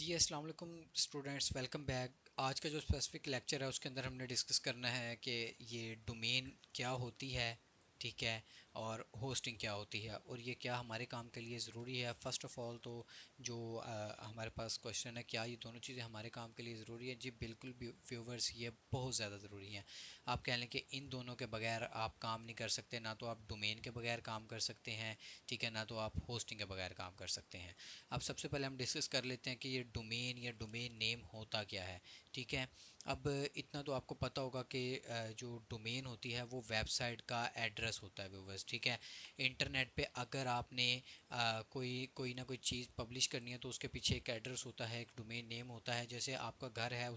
जी अस्सलाम वालेकुम students, welcome back. आज का जो स्पेसिफिक लेक्चर है उसके अंदर हमने डिस्कस करना है कि ये डोमेन क्या होती है, ठीक है, और होस्टिंग क्या होती है और ये क्या हमारे काम के लिए ज़रूरी है। फ़र्स्ट ऑफ़ ऑल तो जो हमारे पास क्वेश्चन है, क्या ये दोनों चीज़ें हमारे काम के लिए ज़रूरी है? जी बिल्कुल व्यूवर्स, ये बहुत ज़्यादा ज़रूरी है। आप कह लें कि इन दोनों के बगैर आप काम नहीं कर सकते। ना तो आप डोमेन के बगैर काम कर सकते हैं, ठीक है, ना तो आप होस्टिंग के बगैर काम कर सकते हैं। अब सबसे पहले हम डिस्कस कर लेते हैं कि ये डोमेन या डोमेन नेम होता क्या है, ठीक है। अब इतना तो आपको पता होगा कि जो डोमेन होती है वो वेबसाइट का एड्रेस होता है व्यूवर्स, ठीक है। इंटरनेट पे अगर आपने कोई कोई ना कोई चीज़ पब्लिश करनी है तो उसके पीछे एक एड्रेस होता है, एक डोमेन नेम होता है। जैसे आपका घर है,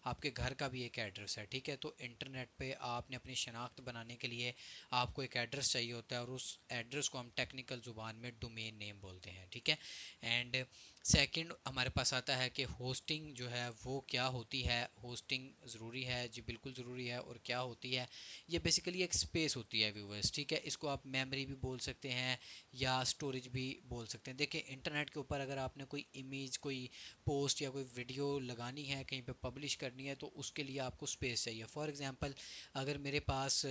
आपके घर का भी एक एड्रेस है, ठीक है। तो इंटरनेट पे आपने अपनी शनाख्त बनाने के लिए आपको एक एड्रेस चाहिए होता है और उस एड्रेस को हम टेक्निकल ज़ुबान में डोमेन नेम बोलते हैं, ठीक है। एंड सेकंड हमारे पास आता है कि होस्टिंग जो है वो क्या होती है। होस्टिंग ज़रूरी है, जी बिल्कुल ज़रूरी है। और क्या होती है? ये बेसिकली एक स्पेस होती है व्यूवर्स, ठीक है। इसको आप मेमोरी भी बोल सकते हैं या स्टोरेज भी बोल सकते हैं। देखिए इंटरनेट के ऊपर अगर आपने कोई इमेज, कोई पोस्ट या कोई वीडियो लगानी है, कहीं पे पब्लिश करनी है, तो उसके लिए आपको स्पेस चाहिए। फॉर एग्ज़ाम्पल, अगर मेरे पास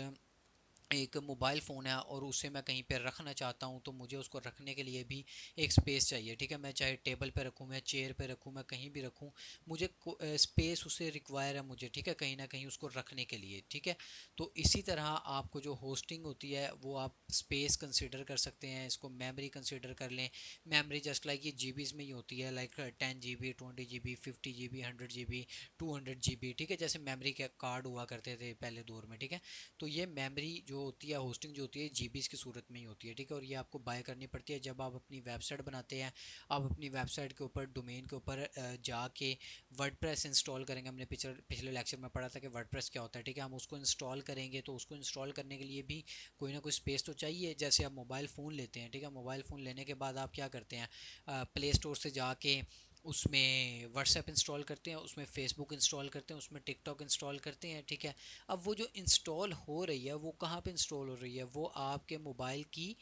एक मोबाइल फ़ोन है और उसे मैं कहीं पे रखना चाहता हूँ तो मुझे उसको रखने के लिए भी एक स्पेस चाहिए, ठीक है। मैं चाहे टेबल पे रखूँ, मैं चेयर पे रखूँ, मैं कहीं भी रखूँ, मुझे स्पेस उसे रिक्वायर है मुझे, ठीक है, कहीं ना कहीं उसको रखने के लिए, ठीक है। तो इसी तरह आपको जो होस्टिंग होती है वो आप स्पेस कंसिडर कर सकते हैं, इसको मेमोरी कंसिडर कर लें। मेमोरी जस्ट लाइक ये जीबीज़ में ही होती है, like 10 GB, 20 GB, 50 GB, 100 GB, 200 GB, ठीक है। जैसे मेमोरी के कार्ड हुआ करते थे पहले दौर में, ठीक है। तो ये मेमोरी जो होती है, होस्टिंग जो होती है, जीबीज़ की सूरत में ही होती है, ठीक है। और ये आपको बाय करनी पड़ती है जब आप अपनी वेबसाइट बनाते हैं। आप अपनी वेबसाइट के ऊपर, डोमेन के ऊपर जाके वर्डप्रेस इंस्टॉल करेंगे। हमने पिछले लेक्चर में पढ़ा था कि वर्डप्रेस क्या होता है, ठीक है। हम उसको इंस्टॉल करेंगे तो उसको इंस्टॉल करने के लिए भी कोई ना कोई स्पेस तो चाहिए। जैसे आप मोबाइल फ़ोन लेते हैं, ठीक है, मोबाइल फ़ोन लेने के बाद आप क्या करते हैं, प्ले स्टोर से जाके उसमें व्हाट्सएप इंस्टॉल करते हैं, उसमें फ़ेसबुक इंस्टॉल करते हैं, उसमें टिकटॉक इंस्टॉल करते हैं, ठीक है। अब वो जो इंस्टॉल हो रही है वो कहाँ पे इंस्टॉल हो रही है? वो आपके मोबाइल की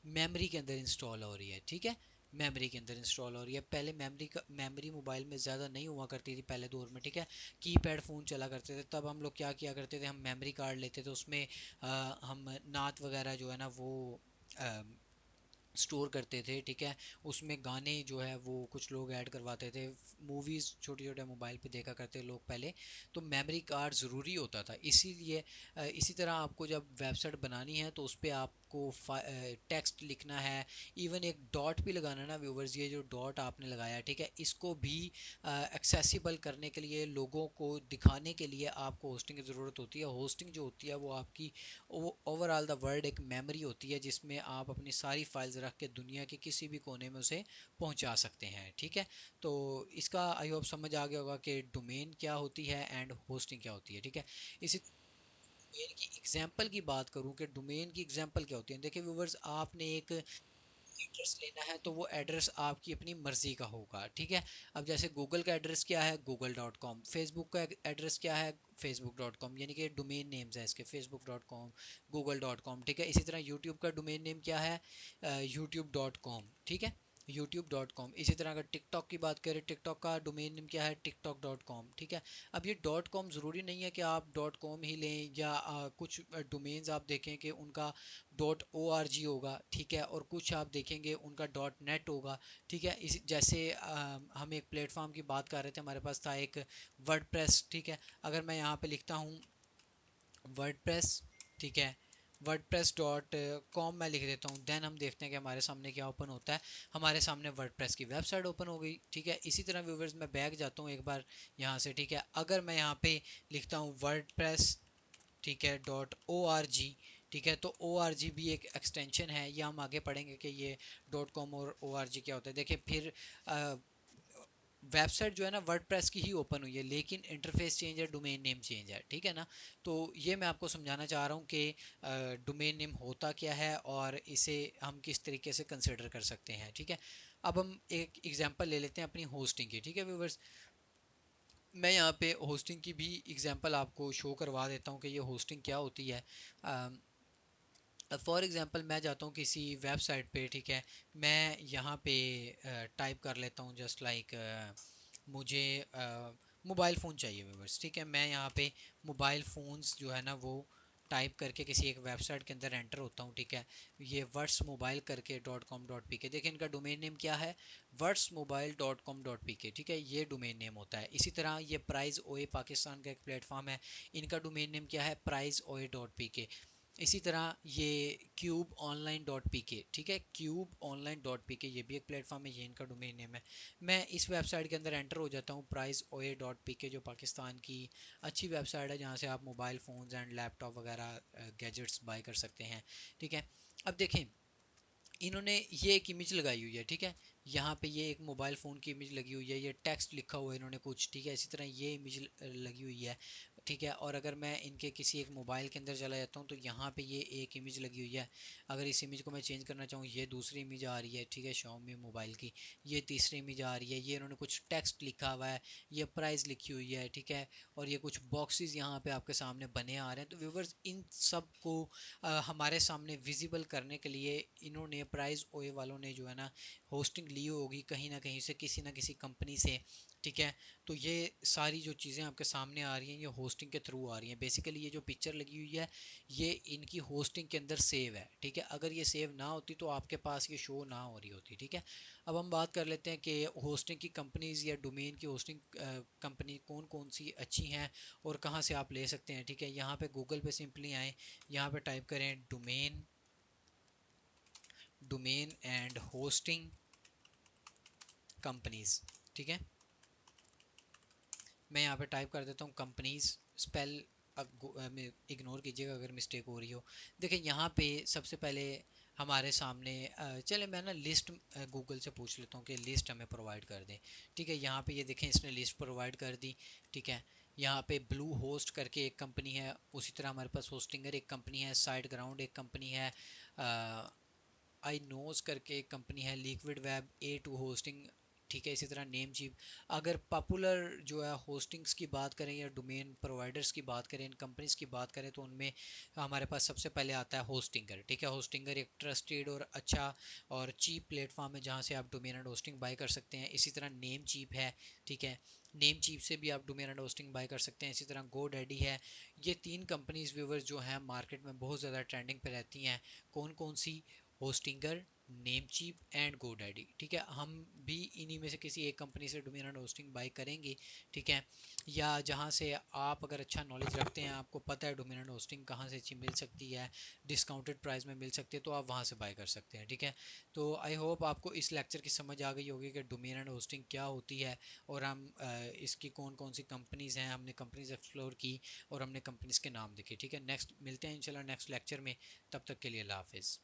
मेमोरी के अंदर इंस्टॉल हो रही है, ठीक है। मेमोरी के अंदर इंस्टॉल हो रही है। पहले मेमोरी मोबाइल में ज़्यादा नहीं हुआ करती थी पहले दौर में, ठीक है। कीपैड फ़ोन चला करते थे, तब हम लोग क्या किया करते थे, हम मेमोरी कार्ड लेते थे, उसमें हम नात वगैरह जो है ना वो स्टोर करते थे, ठीक है। उसमें गाने जो है वो कुछ लोग ऐड करवाते थे, मूवीज़ छोटे छोटे मोबाइल पे देखा करते लोग पहले। तो मेमोरी कार्ड ज़रूरी होता था, इसीलिए इसी तरह आपको जब वेबसाइट बनानी है तो उस पर आपको टेक्स्ट लिखना है, इवन एक डॉट भी लगाना है ना व्यूवर्स। ये जो डॉट आपने लगाया, ठीक है, इसको भी एक्सेसिबल करने के लिए, लोगों को दिखाने के लिए आपको होस्टिंग की ज़रूरत होती है। होस्टिंग जो होती है वो आपकी ओवरऑल द वर्ल्ड एक मेमोरी होती है जिसमें आप अपनी सारी फाइल्स रख के दुनिया के किसी भी कोने में उसे पहुंचा सकते हैं, ठीक है। तो इसका आई होप समझ आ गया होगा कि डोमेन क्या होती है एंड होस्टिंग क्या होती है, ठीक है। इसी डोमेन की एग्जांपल की बात करूं कि डोमेन की एग्जांपल क्या होती है, देखिए व्यूवर्स, आपने एक एड्रेस लेना है तो वो एड्रेस आपकी अपनी मर्जी का होगा, ठीक है। अब जैसे गूगल का एड्रेस क्या है, google.com। फेसबुक का एड्रेस क्या है, facebook.com। यानी कि डोमेन नेम्स है इसके, facebook.com, google.com, ठीक है। इसी तरह यूट्यूब का डोमेन नेम क्या है, youtube.com, ठीक है, youtube.com। इसी तरह अगर टिकटॉक की बात करें, टिकटॉक का डोमेन नेम क्या है, tiktok.com, ठीक है। अब ये डॉट कॉम ज़रूरी नहीं है कि आप डॉट कॉम ही लें, या कुछ डोमेन्स आप देखें कि उनका डॉट ओ आर जी होगा, ठीक है, और कुछ आप देखेंगे उनका डॉट नेट होगा, ठीक है। इस जैसे हम एक प्लेटफॉर्म की बात कर रहे थे, हमारे पास था एक वर्डप्रेस, ठीक है। अगर मैं यहाँ पे लिखता हूँ वर्डप्रेस, ठीक है, वर्डप्रेस डॉट कॉम मैं लिख देता हूँ, देन हम देखते हैं कि हमारे सामने क्या ओपन होता है। हमारे सामने वर्डप्रेस की वेबसाइट ओपन हो गई, ठीक है। इसी तरह व्यूवर्स मैं बैक जाता हूँ एक बार यहाँ से, ठीक है। अगर मैं यहाँ पे लिखता हूँ वर्डप्रेस, ठीक है, डॉट ओ आर जी, ठीक है, तो ओ आर जी भी एक एक्सटेंशन है। ये हम आगे पढ़ेंगे कि ये डॉट कॉम और ओ आर जी क्या होता है। देखिए फिर वेबसाइट जो है ना वर्डप्रेस की ही ओपन हुई है, लेकिन इंटरफेस चेंज है, डोमेन नेम चेंज है, ठीक है ना। तो ये मैं आपको समझाना चाह रहा हूँ कि डोमेन नेम होता क्या है और इसे हम किस तरीके से कंसिडर कर सकते हैं, ठीक है। अब हम एक एग्जांपल ले लेते हैं अपनी होस्टिंग की, ठीक है व्यूवर्स। मैं यहाँ पे होस्टिंग की भी एग्जांपल आपको शो करवा देता हूँ कि ये होस्टिंग क्या होती है। फॉर एग्ज़ाम्पल मैं जाता हूँ किसी वेबसाइट पे, ठीक है, मैं यहाँ पे टाइप कर लेता हूँ जस्ट लाइक मुझे मोबाइल फ़ोन चाहिए व्यूवर्स, ठीक है, मैं यहाँ पे मोबाइल फ़ोन्स जो है ना वो टाइप करके किसी एक वेबसाइट के अंदर एंटर होता हूँ, ठीक है। ये वर्ड्स मोबाइल करके .com.pk, देखिए इनका डोमेन नेम क्या है, वर्ड्स मोबाइल .com.pk, ठीक है, ये डोमेन नेम होता है। इसी तरह ये प्राइस ओए पाकिस्तान का एक प्लेटफॉर्म है, इनका डोमेन नेम क्या है, प्राइस ओए .pk। इसी तरह ये क्यूब ऑनलाइन डॉट पी के, ठीक है, क्यूब ऑनलाइन डॉट पी के, ये भी एक प्लेटफॉर्म है, ये इनका डोमेन नेम है। मैं इस वेबसाइट के अंदर एंटर हो जाता हूँ, प्राइस ओए डॉट पी के, जो पाकिस्तान की अच्छी वेबसाइट है जहाँ से आप मोबाइल फ़ोन्स एंड लैपटॉप वगैरह गैजेट्स बाय कर सकते हैं, ठीक है। अब देखें, इन्होंने ये एक इमेज लगाई हुई है, ठीक है, यहाँ पे ये एक मोबाइल फ़ोन की इमेज लगी हुई है, ये टेक्स्ट लिखा हुआ है इन्होंने कुछ, ठीक है, इसी तरह ये इमेज लगी हुई है, ठीक है। और अगर मैं इनके किसी एक मोबाइल के अंदर चला जाता हूँ तो यहाँ पे ये एक इमेज लगी हुई है। अगर इस इमेज को मैं चेंज करना चाहूँ, ये दूसरी इमेज आ रही है, ठीक है, Xiaomi मोबाइल की, ये तीसरी इमेज आ रही है, ये इन्होंने कुछ टेक्स्ट लिखा हुआ है, ये प्राइस लिखी हुई है, ठीक है, और ये कुछ बॉक्सेस यहाँ पे आपके सामने बने आ रहे हैं। तो व्यूवर्स, इन सब को हमारे सामने विजिबल करने के लिए इन्होंने, प्राइस ओए वालों ने जो है ना होस्टिंग ली होगी कहीं ना कहीं से, किसी ना किसी कंपनी से, ठीक है। तो ये सारी जो चीज़ें आपके सामने आ रही हैं ये होस्टिंग के थ्रू आ रही हैं। बेसिकली ये जो पिक्चर लगी हुई है ये इनकी होस्टिंग के अंदर सेव है, ठीक है, अगर ये सेव ना होती तो आपके पास ये शो ना हो रही होती, ठीक है। अब हम बात कर लेते हैं कि होस्टिंग की कंपनीज़ या डोमेन की होस्टिंग कंपनी कौन कौन सी अच्छी हैं और कहाँ से आप ले सकते हैं, ठीक है। यहाँ पे गूगल पे सिंपली आएँ, यहाँ पे टाइप करें domain, domain and hosting companies, ठीक है। मैं यहाँ पे टाइप कर देता हूँ कंपनीज, स्पेल इग्नोर कीजिएगा अगर मिस्टेक हो रही हो। देखिए यहाँ पे सबसे पहले हमारे सामने चले मैं ना लिस्ट गूगल से पूछ लेता हूँ कि लिस्ट हमें प्रोवाइड कर दें, ठीक है। यहाँ पे ये देखें इसने लिस्ट प्रोवाइड कर दी, ठीक है। यहाँ पे ब्लू होस्ट करके एक कंपनी है, उसी तरह हमारे पास होस्टिंगर एक कंपनी है, साइट ग्राउंड एक कंपनी है, आई नोज करके एक कंपनी है, लिक्विड वेब, A2 होस्टिंग, ठीक है। इसी तरह नेम चीप। अगर पॉपुलर जो है होस्टिंग्स की बात करें या डोमेन प्रोवाइडर्स की बात करें, इन कंपनीज की बात करें, तो उनमें हमारे पास सबसे पहले आता है होस्टिंगर, ठीक है। होस्टिंगर एक ट्रस्टेड और अच्छा और चीप प्लेटफॉर्म है जहाँ से आप डोमेन एंड होस्टिंग बाय कर सकते हैं। इसी तरह नेम चीप है, ठीक है, नेम चीप से भी आप डोमेन एंड होस्टिंग बाय कर सकते हैं। इसी तरह गो डैडी है। ये तीन कंपनीज व्यूवर्स जो हैं मार्केट में बहुत ज़्यादा ट्रेंडिंग पे रहती हैं। कौन कौन सी, होस्टिंगर, नेमचीप एंड गोडैडी, ठीक है। हम भी इन्हीं में से किसी एक कंपनी से डोमेन एंड होस्टिंग बाय करेंगे, ठीक है। या जहाँ से आप अगर अच्छा नॉलेज रखते हैं, आपको पता है डोमेन एंड होस्टिंग कहाँ से अच्छी मिल सकती है, डिस्काउंटेड प्राइस में मिल सकती है, तो आप वहाँ से बाय कर सकते हैं, ठीक है। तो आई होप आपको इस लेक्चर की समझ आ गई होगी कि डोमेन एंड होस्टिंग क्या होती है, और हम इसकी कौन कौन सी कंपनीज़ हैं, हमने कंपनीज एक्सप्लोर की और हमने कंपनीज़ के नाम देखे, ठीक है। नेक्स्ट मिलते हैं इंशाल्लाह नेक्स्ट लेक्चर में, तब तक के लिए अल्लाह हाफिज़।